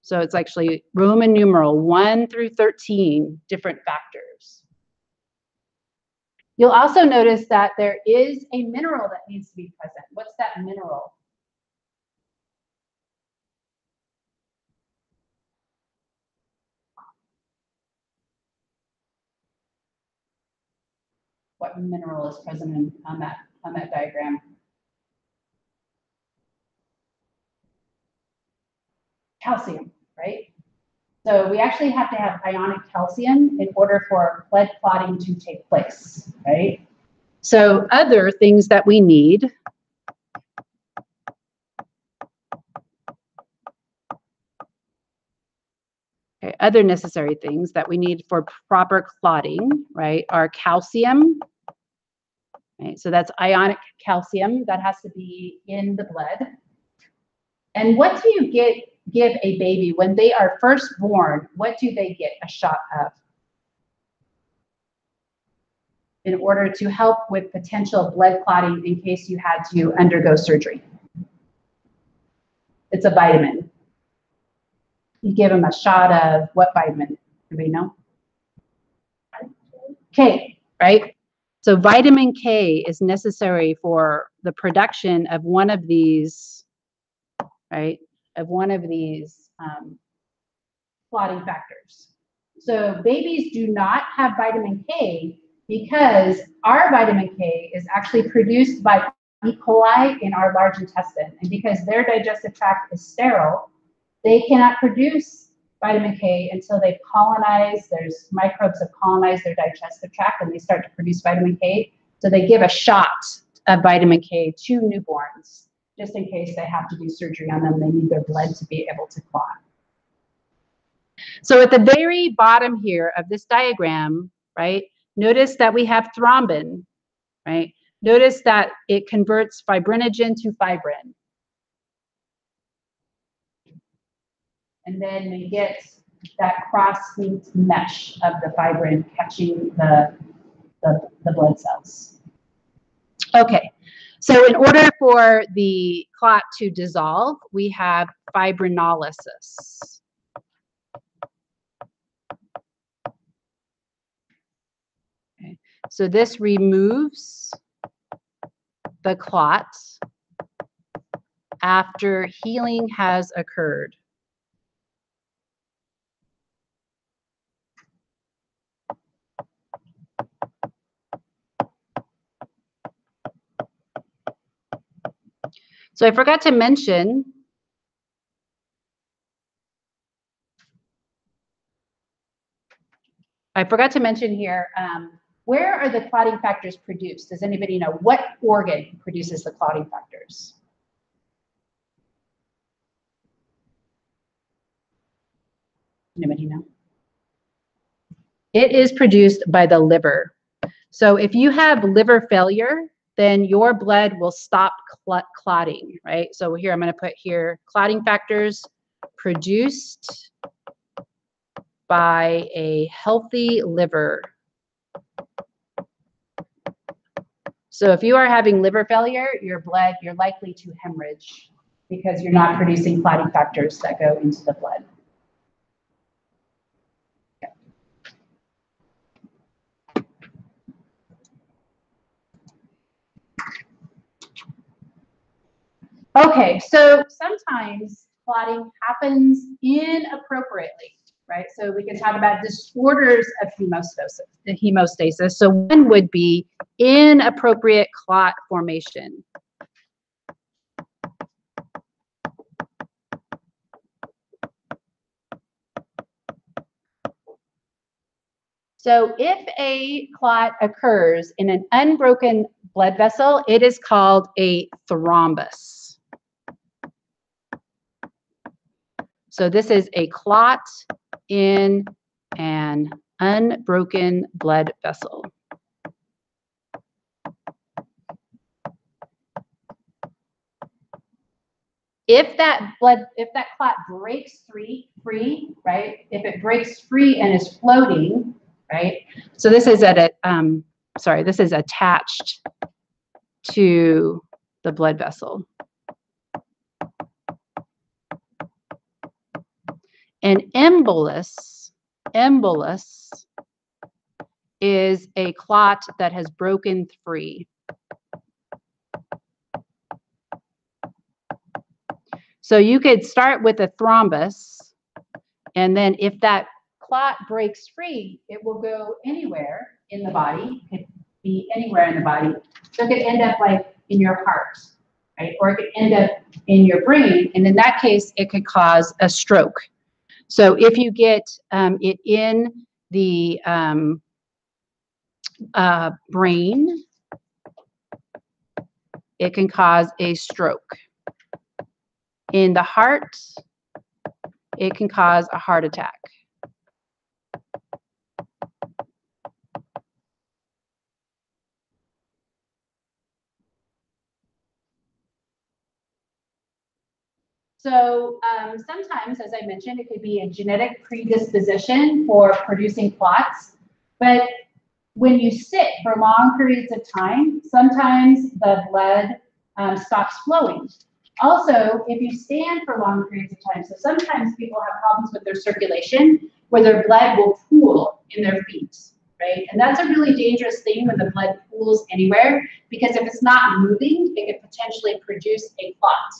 A: so it's actually Roman numeral 1 through 13 different factors. You'll also notice that there is a mineral that needs to be present. What's that mineral? What mineral is present on that diagram? Calcium, right? So we actually have to have ionic calcium in order for blood clotting to take place, right? So other things that we need, okay, other necessary things that we need for proper clotting, right, are calcium, right? So that's ionic calcium that has to be in the blood. And what do you give a baby when they are first born? What do they get a shot of in order to help with potential blood clotting in case you had to undergo surgery? It's a vitamin. You give them a shot of what vitamin? Anybody know? K, right? So vitamin K is necessary for the production of one of these, right? Of one of these clotting factors. So babies do not have vitamin K because our vitamin K is actually produced by E. coli in our large intestine. And because their digestive tract is sterile, they cannot produce vitamin K until they've colonized, there's microbes that colonize their digestive tract and they start to produce vitamin K. So they give a shot of vitamin K to newborns, just in case they have to do surgery on them. They need their blood to be able to clot. So at the very bottom here of this diagram, right, notice that we have thrombin, right? Notice that it converts fibrinogen to fibrin. And then we get that cross-linked mesh of the fibrin catching the blood cells. Okay, so in order for the clot to dissolve, we have fibrinolysis. Okay. So this removes the clot after healing has occurred. So I forgot to mention here, where are the clotting factors produced? Does anybody know what organ produces the clotting factors? Anybody know? It is produced by the liver. So if you have liver failure, then your blood will stop clotting, right? So here I'm going to put here clotting factors produced by a healthy liver. So if you are having liver failure, you're likely to hemorrhage because you're not producing clotting factors that go into the blood. Okay, so sometimes clotting happens inappropriately, right? So we can talk about disorders of hemostasis. So one would be inappropriate clot formation. So if a clot occurs in an unbroken blood vessel, it is called a thrombus. So this is a clot in an unbroken blood vessel. If that clot breaks free, right? If it breaks free and is floating, right? So this is this is attached to the blood vessel. An embolus is a clot that has broken free. So you could start with a thrombus, and then if that clot breaks free, it will go anywhere in the body. It could be anywhere in the body. So it could end up like in your heart, right? Or it could end up in your brain, and in that case, it could cause a stroke. So if you get it in the brain, it can cause a stroke. In the heart, it can cause a heart attack. So sometimes, as I mentioned, it could be a genetic predisposition for producing clots, but when you sit for long periods of time, sometimes the blood stops flowing. Also, if you stand for long periods of time, so sometimes people have problems with their circulation where their blood will pool in their feet, right? And that's a really dangerous thing when the blood pools anywhere, because if it's not moving, it could potentially produce a clot.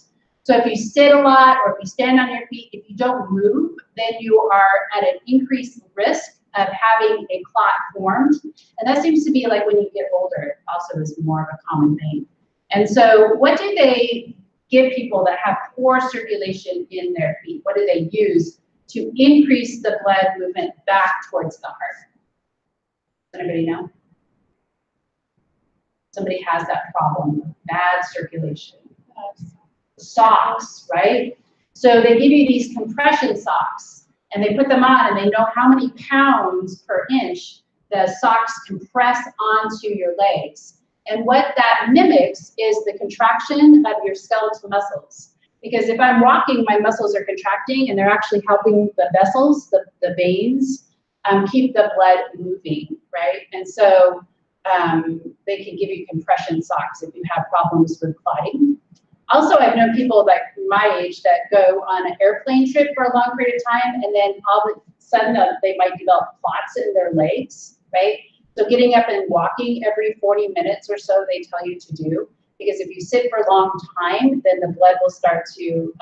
A: So if you sit a lot or if you stand on your feet, if you don't move, then you are at an increased risk of having a clot formed. And that seems to be like when you get older, also is more of a common thing. And so what do they give people that have poor circulation in their feet? What do they use to increase the blood movement back towards the heart? Does anybody know? somebody has that problem, bad circulation. Socks, right? So they give you these compression socks, and they put them on, and they know how many pounds per inch the socks compress onto your legs. And what that mimics is the contraction of your skeletal muscles. Because if I'm walking, my muscles are contracting, and they're actually helping the vessels, the veins, keep the blood moving, right? And so they can give you compression socks if you have problems with clotting. Also, I've known people like my age that go on an airplane trip for a long period of time, and then all of a sudden they might develop clots in their legs, right? So getting up and walking every 40 minutes or so, they tell you to do, because if you sit for a long time, then the blood will start to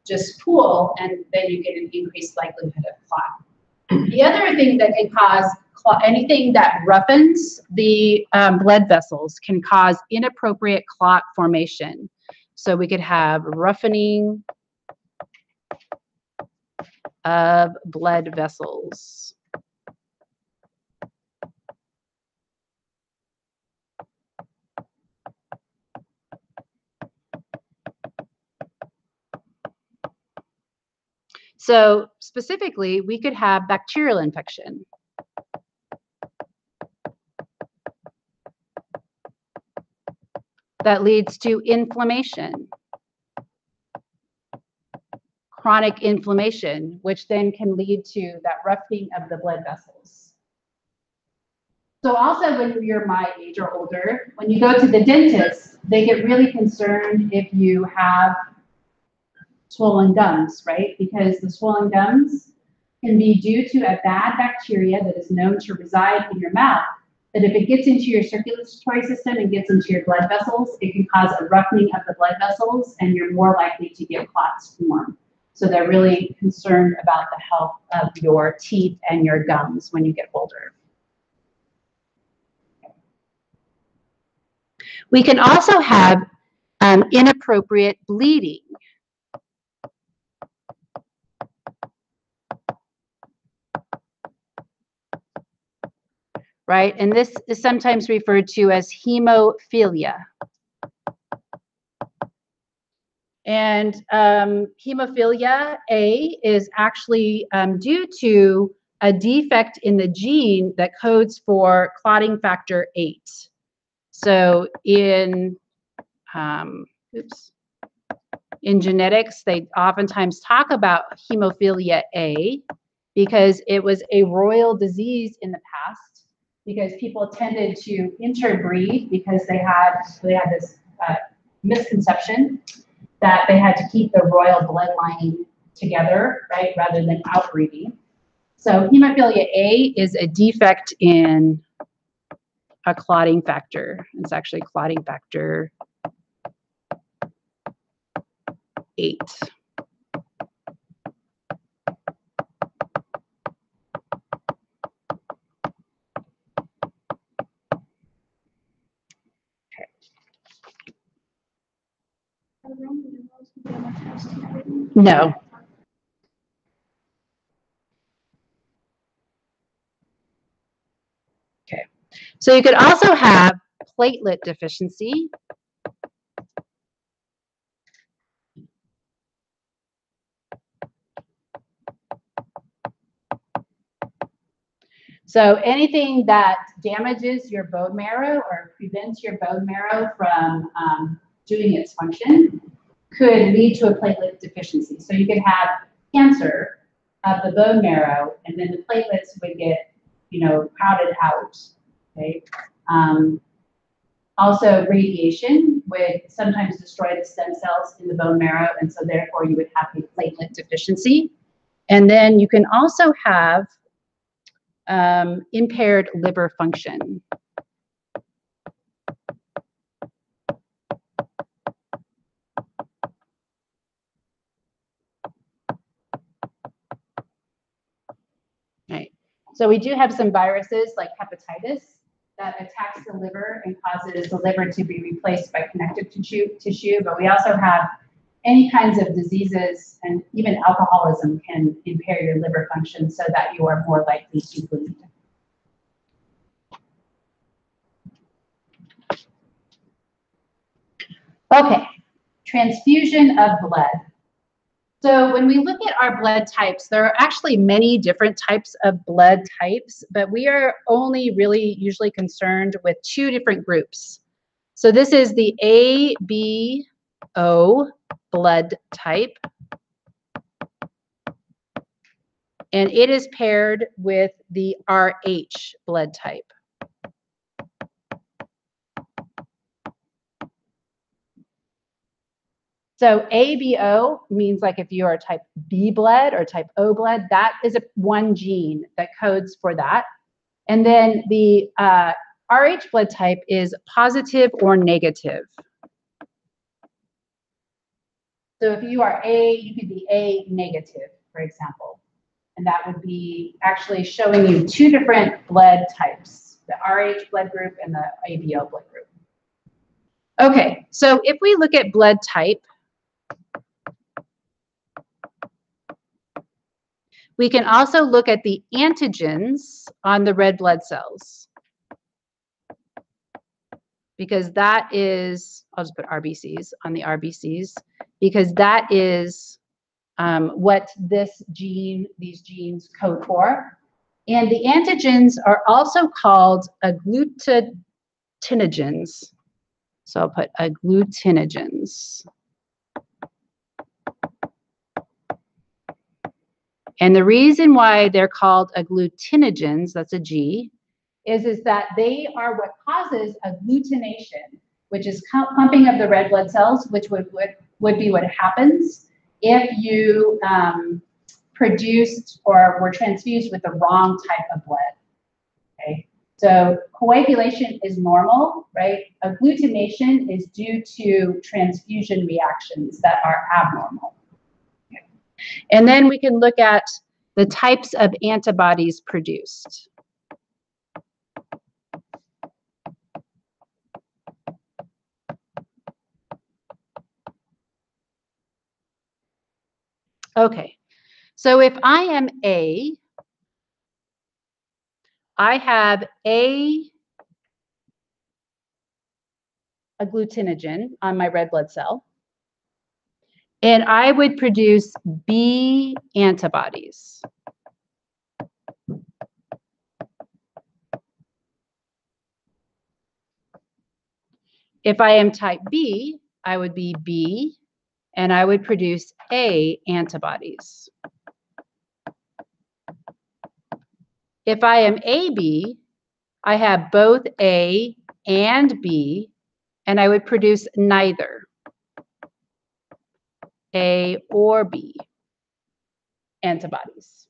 A: just pool, and then you get an increased likelihood of clot. The other thing that can cause anything that roughens the blood vessels can cause inappropriate clot formation. So we could have roughening of blood vessels. So specifically, we could have bacterial infection. That leads to inflammation, chronic inflammation, which then can lead to that roughening of the blood vessels. So also when you're my age or older, when you go to the dentist, they get really concerned if you have swollen gums, right? Because the swollen gums can be due to a bad bacteria that is known to reside in your mouth, that if it gets into your circulatory system and gets into your blood vessels, it can cause a roughening of the blood vessels, and you're more likely to get clots form. So they're really concerned about the health of your teeth and your gums when you get older. We can also have inappropriate bleeding. Right? And this is sometimes referred to as hemophilia. And hemophilia A is actually due to a defect in the gene that codes for clotting factor 8. So in genetics, they oftentimes talk about hemophilia A because it was a royal disease in the past, because people tended to interbreed because they had this misconception that they had to keep the royal bloodline together, right, rather than outbreeding. So hemophilia A is a defect in a clotting factor. It's actually clotting factor 8. No. Okay. So you could also have platelet deficiency. So anything that damages your bone marrow or prevents your bone marrow from doing its function could lead to a platelet deficiency. So you could have cancer of the bone marrow, and then the platelets would get, crowded out. Okay. Also, radiation would sometimes destroy the stem cells in the bone marrow, and so therefore you would have a platelet deficiency. And then you can also have impaired liver function. Right. So we do have some viruses like hepatitis that attacks the liver and causes the liver to be replaced by connective tissue, but we also have any kinds of diseases, and even alcoholism can impair your liver function so that you are more likely to bleed. Okay, transfusion of blood. So when we look at our blood types, there are actually many different types of blood types, but we are only really usually concerned with two different groups. So this is the ABO blood type, and it is paired with the RH blood type. So ABO means like if you are type B blood or type O blood, that is one gene that codes for that. And then the RH blood type is positive or negative. So if you are A, you could be A negative, for example. And that would be actually showing you two different blood types, the RH blood group and the ABO blood group. Okay, so if we look at blood type, we can also look at the antigens on the red blood cells, because that is, I'll just put RBCs on the RBCs, because that is what these genes code for. And the antigens are also called agglutinogens. So I'll put agglutinogens. And the reason why they're called agglutinogens, that's a G, is that they are what causes agglutination, which is clumping of the red blood cells, which would be what happens if you produced or were transfused with the wrong type of blood. Okay, so coagulation is normal, right? Agglutination is due to transfusion reactions that are abnormal. Okay. And then we can look at the types of antibodies produced. Okay, so if I am A, I have A agglutinogen on my red blood cell, and I would produce B antibodies. If I am type B, I would be B, and I would produce A antibodies. If I am AB, I have both A and B, and I would produce neither A or B antibodies.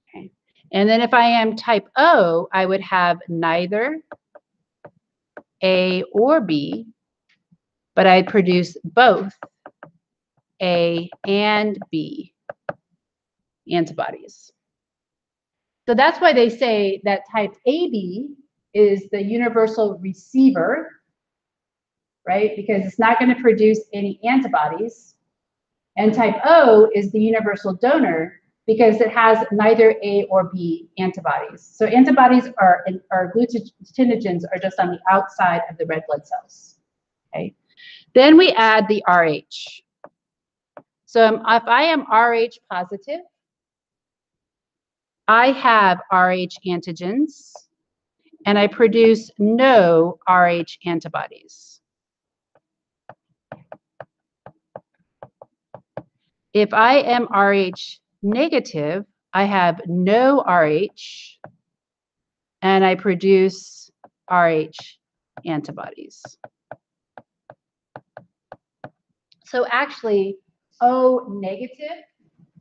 A: Okay. And then if I am type O, I would have neither A or B, but I'd produce both A and B antibodies. So that's why they say that type AB is the universal receiver, right? Because it's not going to produce any antibodies. And type O is the universal donor because it has neither A or B antibodies. So antibodies are agglutinogens are just on the outside of the red blood cells. Okay. Then we add the RH. So if I am RH positive, I have RH antigens, and I produce no RH antibodies. If I am RH negative, I have no RH, and I produce RH antibodies. So actually, O negative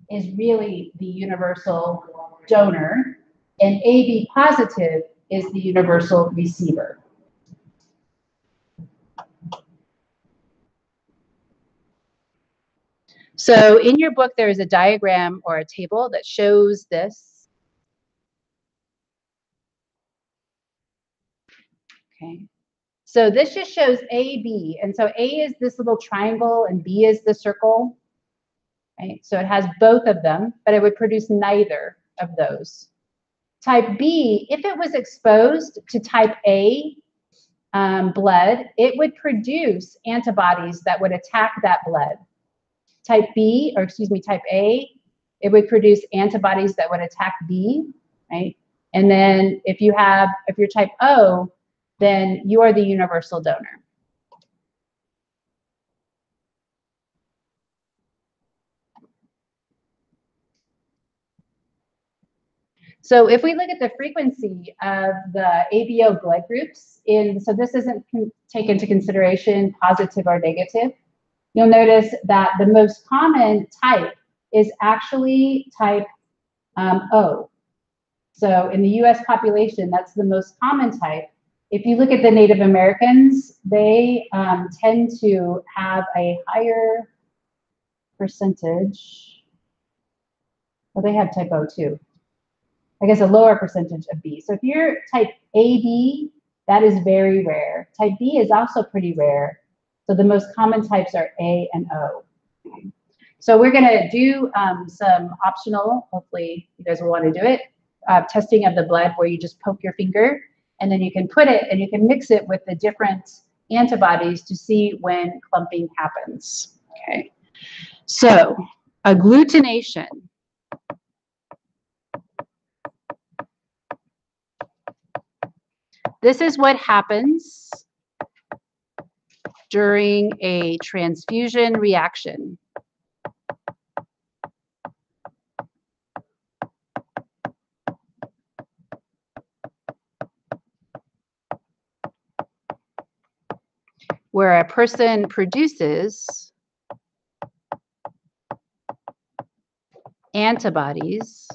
A: is really the universal donor, and AB positive is the universal receiver. So in your book, there is a diagram or a table that shows this. Okay. So this just shows AB. And so A is this little triangle and B is the circle. Right? So it has both of them, but it would produce neither of those. Type B, if it was exposed to type A, blood, it would produce antibodies that would attack that blood. Type B, or excuse me, type A, it would produce antibodies that would attack B, right? And then if you're type O, then you are the universal donor. So if we look at the frequency of the ABO blood groups, so this doesn't take into consideration positive or negative, you'll notice that the most common type is actually type O. So in the US population, that's the most common type. If you look at the Native Americans, they tend to have a higher percentage. Well, they have type O too. I guess a lower percentage of B. So if you're type AB, that is very rare. Type B is also pretty rare. So the most common types are A and O. Okay. So we're gonna do some optional, hopefully you guys will wanna do it, testing of the blood where you just poke your finger and then you can put it and you can mix it with the different antibodies to see when clumping happens, okay? So agglutination. This is what happens during a transfusion reaction. Where a person produces antibodies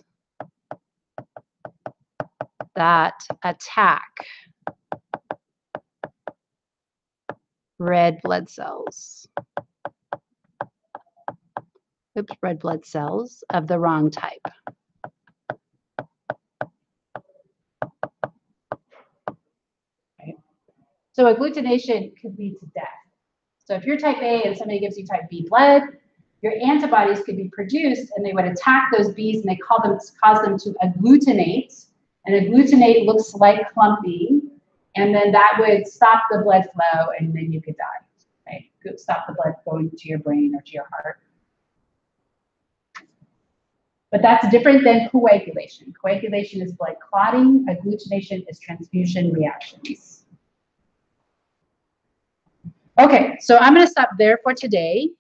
A: that attack red blood cells. Oops, red blood cells of the wrong type. Okay. So agglutination could lead to death. So if you're type A and somebody gives you type B blood, your antibodies could be produced and they would attack those Bs and they cause them to agglutinate. And agglutinate looks like clumping. And then that would stop the blood flow and then you could die, right? Could stop the blood going to your brain or to your heart. But that's different than coagulation. Coagulation is blood clotting. Agglutination is transfusion reactions. Okay, so I'm going to stop there for today.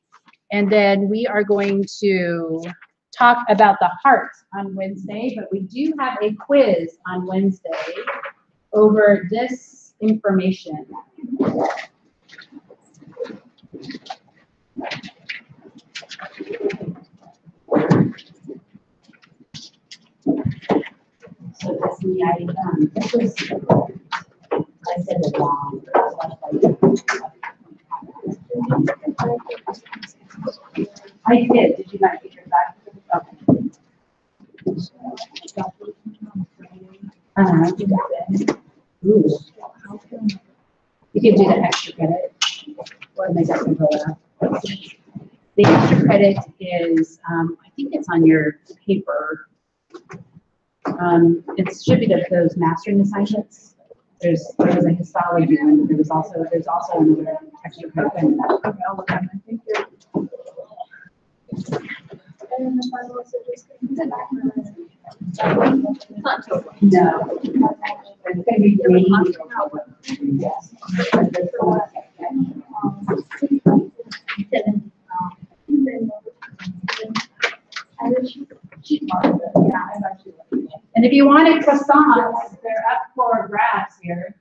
A: And then we are going to talk about the heart on Wednesday. But we do have a quiz on Wednesday over this information. So that's me. I said it wrong. I did. Did you not get your back? Okay. You got it. Ooh. You can do the extra credit. Or make that go up. The extra credit is, I think it's on your paper. It should be those mastering assignments. There was a histology one. There's also another extra credit. Okay, I'll look at it. Thank you. And the final is no. It's going to be green. Yes. And if you wanted croissants, they're up for grabs here.